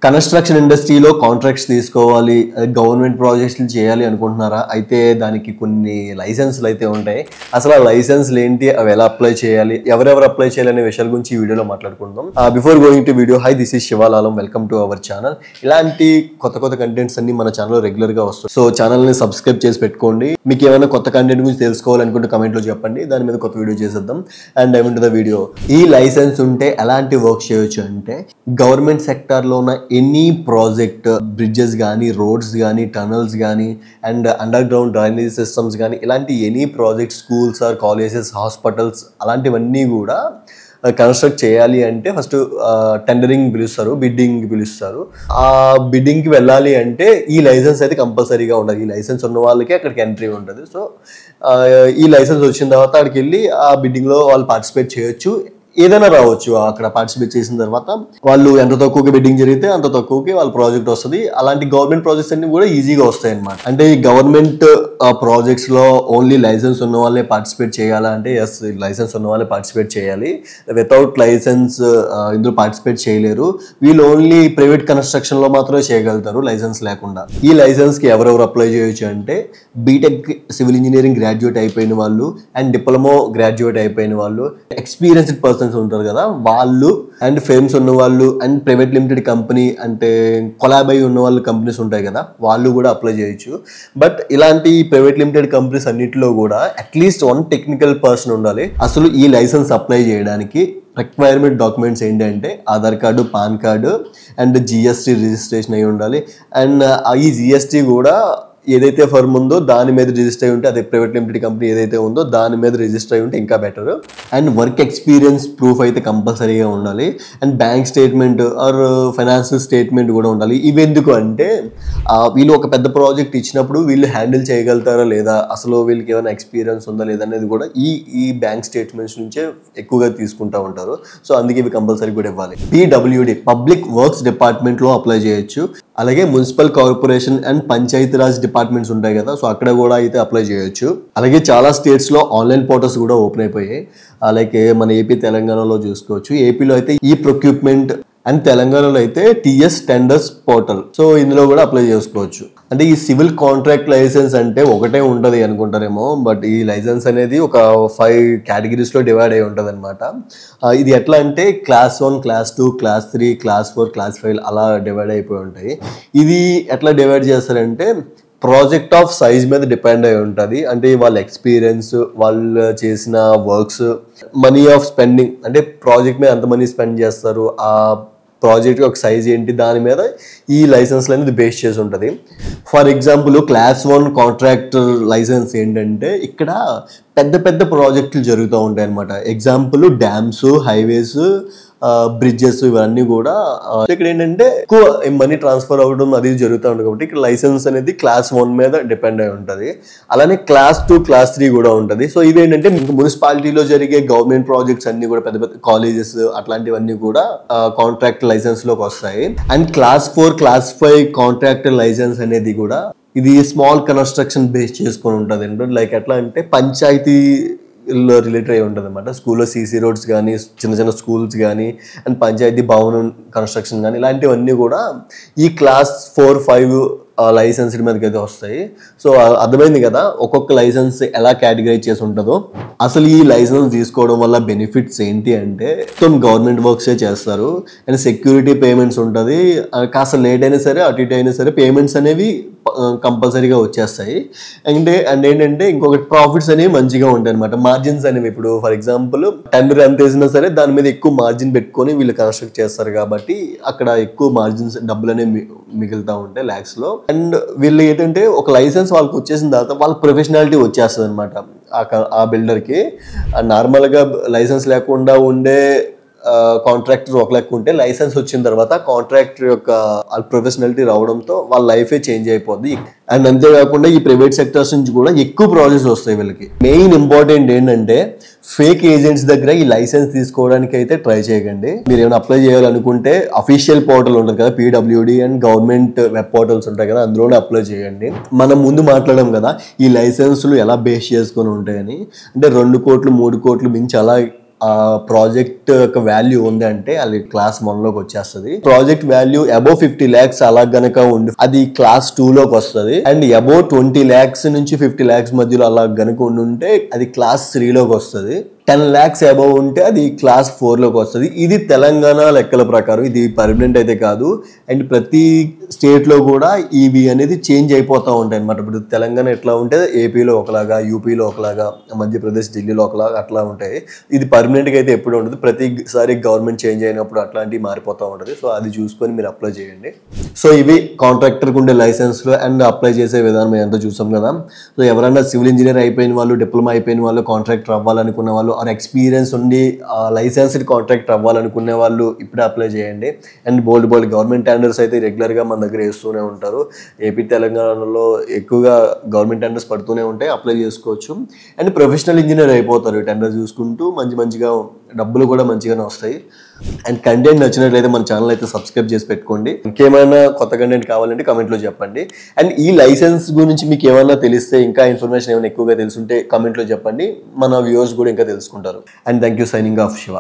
Construction ఇండస్ట్రీలో contracts తీసుకోవాలి, government ప్రాజెక్ట్స్‌లు చేయాలి అనుకుంటున్నారా? అయితే దానికి కొన్ని లైసెన్స్‌లు అయితే ఉంటాయి. అసలు ఆ లైసెన్స్‌లు ఏంటి? అవి ఎలా అప్లై చేయాలి? ఎవరెవరు అప్లై చేయాలి అనే విషయాల గురించి ఈ వీడియోలో మాట్లాడుకుందాం. Before going to video, hi this is Shivalalam, welcome to our channel. ఇలాంటి కొత్త కంటెంట్స్ అన్ని మన ఛానల్లో రెగ్యులర్‌గా వస్తాయి. సో ఛానల్‌ని సబ్స్క్రైబ్ చేసి పెట్టుకోండి. మీకు ఏమైనా కొత్త కంటెంట్ గురించి తెలుసుకోవాలనుకుంటే కామెంట్లో చెప్పండి. దాని మీద కొత్త వీడియో చేసేద్దాం. And I mean to the video. ఈ లైసెన్స్ ఉంటే ఎలాంటి వర్క్ చేయొచ్చు అంటే, గవర్నమెంట్ సెక్టార్లో ఉన్న ఎనీ ప్రాజెక్ట్, బ్రిడ్జెస్ కానీ, రోడ్స్ కానీ, టనల్స్ కానీ, and underground drainage systems కానీ, ఇలాంటి any project, schools or colleges, hospitals, అలాంటివన్నీ కూడా కన్స్ట్రక్ట్ చేయాలి అంటే ఫస్ట్ టెండరింగ్ పిలుస్తారు, బిడ్డింగ్ పిలుస్తారు. ఆ బిడ్డింగ్కి వెళ్ళాలి అంటే ఈ లైసెన్స్ అయితే కంపల్సరీగా ఉండదు. ఈ లైసెన్స్ ఉన్న వాళ్ళకి అక్కడికి ఎంట్రీ ఉంటుంది. సో ఈ లైసెన్స్ వచ్చిన తర్వాత అక్కడికి వెళ్ళి ఆ బిడ్డింగ్లో వాళ్ళు పార్టిసిపేట్ చేయొచ్చు. ఏదైనా రావచ్చు. అక్కడ పార్టిసిపేట్ చేసిన తర్వాత వాళ్ళు ఎంత తక్కువకి బిడ్డింగ్ జరిగితే అంత తక్కువకి వాళ్ళ ప్రాజెక్ట్ వస్తుంది. అలాంటి గవర్నమెంట్ ప్రాజెక్ట్స్ అన్ని కూడా ఈజీగా వస్తాయి అన్నమాట. అంటే ఈ గవర్నమెంట్ ప్రాజెక్ట్స్ లో ఓన్లీ లైసెన్స్ ఉన్న వాళ్ళే పార్టిసిపేట్ చేయాలా అంటే, ఎస్, లైసెన్స్ ఉన్న వాళ్ళే పార్టిసిపేట్ చేయాలి. వితౌట్ లైసెన్స్ ఇందులో పార్టిసిపేట్ చేయలేరు. వీళ్ళు ఓన్లీ ప్రైవేట్ కన్స్ట్రక్షన్ లో మాత్రమే చేయగలుగుతారు లైసెన్స్ లేకుండా. ఈ లైసెన్స్ కి ఎవరెవరు అప్లై చేయొచ్చు అంటే, బీటెక్ సివిల్ ఇంజనీరింగ్ గ్రాడ్యుయేట్ అయిపోయిన వాళ్ళు, అండ్ డిప్లొమా గ్రాడ్యుయేట్ అయిపోయిన వాళ్ళు, ఎక్స్పీరియన్స్డ్ పర్సన్స్ ఉంటారు కదా వాళ్ళు, అండ్ ఫేమ్స్ ఉన్న వాళ్ళు, అండ్ ప్రైవేట్ లిమిటెడ్ కంపెనీ అంటే కొలాబ్ అయి ఉన్న వాళ్ళు కంపెనీస్ ఉంటాయి కదా, వాళ్ళు కూడా అప్లై చేయొచ్చు. బట్ ఇలాంటి ప్రైవేట్ లిమిటెడ్ కంపెనీస్ అన్నిటిలో కూడా అట్లీస్ట్ వన్ టెక్నికల్ పర్సన్ ఉండాలి. అసలు ఈ లైసెన్స్ అప్లై చేయడానికి రిక్వైర్మెంట్ డాక్యుమెంట్స్ ఏంటంటే, Aadhaar card, pan card, and GST registration అయి ఉండాలి. అండ్ ఈ జిఎస్టీ కూడా ఏదైతే ఫర్మ్ ఉందో దాని మీద రిజిస్టర్ అయి ఉంటే, అదే ప్రైవేట్ లిమిటెడ్ కంపెనీ ఏదైతే ఉందో దాని మీద రిజిస్టర్ అయి ఉంటే ఇంకా better. And work experience proof అయితే కంపల్సరీగా ఉండాలి. And bank statement or financial statement కూడా ఉండాలి. ఇవి ఎందుకు అంటే, వీళ్ళు ఒక పెద్ద ప్రాజెక్ట్ ఇచ్చినప్పుడు వీళ్ళు హ్యాండిల్ చేయగలుగుతారా లేదా, అసలు వీళ్ళకి ఏమైనా ఎక్స్పీరియన్స్ ఉందా లేదా అనేది కూడా ఈ బ్యాంక్ స్టేట్మెంట్స్ నుంచే ఎక్కువగా తీసుకుంటూ ఉంటారు. సో అందుకే ఇవి కంపల్సరీ కూడా ఇవ్వాలి. PWD పబ్లిక్ వర్క్స్ డిపార్ట్మెంట్లో అప్లై చేయొచ్చు. అలాగే municipal corporation and Panchayati Raj departments ఉంటాయి కదా, సో అక్కడ కూడా అయితే అప్లై చేయొచ్చు. అలాగే చాలా స్టేట్స్లో ఆన్లైన్ పోర్టల్స్ కూడా ఓపెన్ అయిపోయాయి. అలాగే మన ఏపీ, తెలంగాణలో చూసుకోవచ్చు. ఏపీలో అయితే ఈ ప్రొక్యూప్మెంట్, అండ్ తెలంగాణలో అయితే TS టెండర్స్ పోర్టల్. సో ఇందులో కూడా అప్లై చేసుకోవచ్చు. అంటే ఈ సివిల్ కాంట్రాక్ట్ లైసెన్స్ అంటే ఒకటే ఉంటుంది అనుకుంటారేమో, బట్ ఈ లైసెన్స్ అనేది ఒక 5 కేటగిరీస్లో డివైడ్ అయి ఉంటుంది అనమాట. ఇది ఎట్లా అంటే class 1, class 2, class 3, class 4, class 5 అలా డివైడ్ అయిపోయి ఉంటాయి. ఇది ఎట్లా డివైడ్ చేస్తారంటే, ప్రాజెక్ట్ ఆఫ్ సైజ్ మీద డిపెండ్ అయి ఉంటుంది. అంటే వాళ్ళ ఎక్స్పీరియన్స్, వాళ్ళు చేసిన వర్క్స్, మనీ ఆఫ్ స్పెండింగ్, అంటే ప్రాజెక్ట్ మీద ఎంత మనీ స్పెండ్ చేస్తారు, ఆ ప్రాజెక్ట్ ఒక సైజ్ ఏంటి, దాని మీద ఈ లైసెన్స్లు అనేది బేస్ చేసి ఉంటుంది. For example class 1 contractor licence ఏంటంటే, ఇక్కడ పెద్ద ప్రాజెక్టులు జరుగుతూ ఉంటాయి అనమాట. ఎగ్జాంపుల్ డ్యామ్స్, హైవేస్, బ్రిడ్జెస్, ఇవన్నీ కూడా ఇక్కడ ఏంటంటే ఎక్కువ మనీ ట్రాన్స్ఫర్ అవ్వడం అది జరుగుతూ ఉంటుంది. కాబట్టి ఇక్కడ లైసెన్స్ అనేది క్లాస్ 1 మీద డిపెండ్ అయి ఉంటుంది. అలానే క్లాస్ 2, క్లాస్ 3 కూడా ఉంటుంది. సో ఇవేంటంటే మున్సిపాలిటీలో జరిగే గవర్నమెంట్ ప్రాజెక్ట్స్ అన్ని కూడా, పెద్ద కాలేజెస్ అట్లాంటివన్నీ కూడా కాంట్రాక్ట్ లైసెన్స్ లోకి వస్తాయి. And class 4, class 5 contractor licence అనేది కూడా ఇది స్మాల్ కన్స్ట్రక్షన్ బేస్ చేసుకొని ఉంటుంది. లైక్ ఎట్లా అంటే పంచాయతీ రిలేటెడ్ అయి ఉంటుంది అనమాట. స్కూల్లో CC రోడ్స్ కానీ, చిన్న స్కూల్స్ కానీ, అండ్ పంచాయతీ భవనం కన్స్ట్రక్షన్ కానీ, ఇలాంటివన్నీ కూడా ఈ క్లాస్ 4, 5 లైసెన్స్డ్ మీదకి అయితే వస్తాయి. సో అర్థమైంది కదా ఒక్కొక్క లైసెన్స్ ఎలా కేటగరైజ్ చేసి ఉంటుందో. అసలు ఈ లైసెన్స్ తీసుకోవడం వల్ల బెనిఫిట్స్ ఏంటి అంటే, మొత్తం గవర్నమెంట్ వర్క్సే చేస్తారు. అండ్ సెక్యూరిటీ పేమెంట్స్ ఉంటుంది. కాస్త లేట్ అయినా సరే, అటు ఇటు అయినా సరే పేమెంట్స్ అనేవి కంపల్సరీగా వచ్చేస్తాయి. అండ్ ఏంటంటే ఇంకొకటి, ప్రాఫిట్స్ అనేవి మంచిగా ఉంటాయి అనమాట. మార్జిన్స్ అనేవి, ఇప్పుడు ఫర్ ఎగ్జాంపుల్ టెండర్ ఎంత వేసినా సరే దాని మీద ఎక్కువ మార్జిన్ పెట్టుకొని వీళ్ళు కన్స్ట్రక్ట్ చేస్తారు. కాబట్టి అక్కడ ఎక్కువ మార్జిన్స్, డబ్బులు అనేవి మిగులుతూ ఉంటాయి ల్యాక్స్ లో. అండ్ వీళ్ళు ఏంటంటే ఒక లైసెన్స్ వాళ్ళకి వచ్చేసిన తర్వాత వాళ్ళ ప్రొఫెషనాలిటీ వచ్చేస్తుంది అనమాట ఆ బిల్డర్కి. నార్మల్గా లైసెన్స్ లేకుండా ఉండే కాంట్రాక్టర్ ఒక లెక్క ఉంటే, లైసెన్స్ వచ్చిన తర్వాత కాంట్రాక్టర్ యొక్క ప్రొఫెషనాలిటీ రావడంతో వాళ్ళ లైఫే చేంజ్ అయిపోద్ది. అండ్ అంతేకాకుండా ఈ ప్రైవేట్ సెక్టర్స్ నుంచి కూడా ఎక్కువ ప్రాజెక్ట్స్ వస్తాయి వీళ్ళకి. మెయిన్ ఇంపార్టెంట్ ఏంటంటే, ఫేక్ ఏజెంట్స్ దగ్గర ఈ లైసెన్స్ తీసుకోవడానికి అయితే ట్రై చేయకండి. మీరు ఏమైనా అప్లై చేయాలనుకుంటే అఫీషియల్ పోర్టల్ ఉంటుంది కదా, PWD, and government web portals ఉంటాయి కదా, అందులోనే అప్లై చేయండి. మనం ముందు మాట్లాడాం కదా ఈ లైసెన్స్లు ఎలా బేస్ చేసుకొని ఉంటాయని. అంటే 2 కోట్లు 3 కోట్లు మించి అలా ప్రాజెక్ట్ యొక్క వాల్యూ ఉంది అంటే అది క్లాస్ 1 లోకి వచ్చేస్తుంది. ప్రాజెక్ట్ వాల్యూ అబౌవ్ 50 lakhs అలా గనక ఉండి అది క్లాస్ 2 లోకి వస్తుంది. అండ్ అబౌవ్ 20 lakhs నుంచి 50 lakhs మధ్యలో అలా గనక ఉంటే అది క్లాస్ 3 లోకి వస్తుంది. 10 lakhs అబౌవ్ ఉంటే అది క్లాస్ 4 లోకి వస్తుంది. ఇది తెలంగాణ లెక్కల ప్రకారం, ఇది పర్మనెంట్ అయితే కాదు. అండ్ ప్రతి స్టేట్ లో కూడా ఇవి అనేది చేంజ్ అయిపోతూ ఉంటాయి అనమాట. ఇప్పుడు తెలంగాణ ఎట్లా ఉంటే ఏపీలో ఒకలాగా, యూపీలో ఒకలాగా, మధ్యప్రదేశ్, ఢిల్లీలో ఒకలాగా అట్లా ఉంటాయి. ఇది పర్మనెంట్గా అయితే ఎప్పుడు ఉండదు. ప్రతిసారి గవర్నమెంట్ చేంజ్ అయినప్పుడు అట్లాంటివి మారిపోతూ ఉంటుంది. సో అది చూసుకొని మీరు అప్లై చేయండి. సో ఇవి కాంట్రాక్టర్కి ఉండే లైసెన్స్లు అండ్ అప్లై చేసే విధానం ఎంత చూసాం కదా. సో ఎవరైనా సివిల్ ఇంజనీర్ అయిపోయిన వాళ్ళు, డిప్లొమా అయిపోయిన వాళ్ళు, కాంట్రాక్టర్ అవ్వాలనుకున్న వాళ్ళు, ఆర్ ఎక్స్పీరియన్స్ ఉండి లైసెన్స్డ్ కాంట్రాక్టర్ అవ్వాలనుకునే వాళ్ళు ఇప్పుడే అప్లై చేయండి. అండ్ బోల్డ్ గవర్నమెంట్ టెండర్స్ అయితే రెగ్యులర్గా మన దగ్గర వేస్తూనే ఉంటారు. ఏపీ తెలంగాణలో ఎక్కువగా గవర్నమెంట్ టెండర్స్ పడుతూనే ఉంటాయి, అప్లై చేసుకోవచ్చు. అండ్ ప్రొఫెషనల్ ఇంజనీర్ అయిపోతారు టెండర్ చూసుకుంటూ. మంచిగా డబ్బులు కూడా మంచిగానే వస్తాయి. అండ్ కంటెంట్ నచ్చినట్లయితే మన ఛానల్ అయితే సబ్స్క్రైబ్ చేసి పెట్టుకోండి. ఇంకేమైనా కొత్త కంటెంట్ కావాలంటే కమెంట్లో చెప్పండి. అండ్ ఈ లైసెన్స్ గురించి మీకు ఏమైనా తెలిస్తే, ఇంకా ఇన్ఫర్మేషన్ ఏమైనా ఎక్కువగా తెలుసుంటే కమెంట్లో చెప్పండి. మన వ్యూవర్స్ కూడా ఇంకా తెలుసుకుంటారు. And thank you. Signing off Shiva.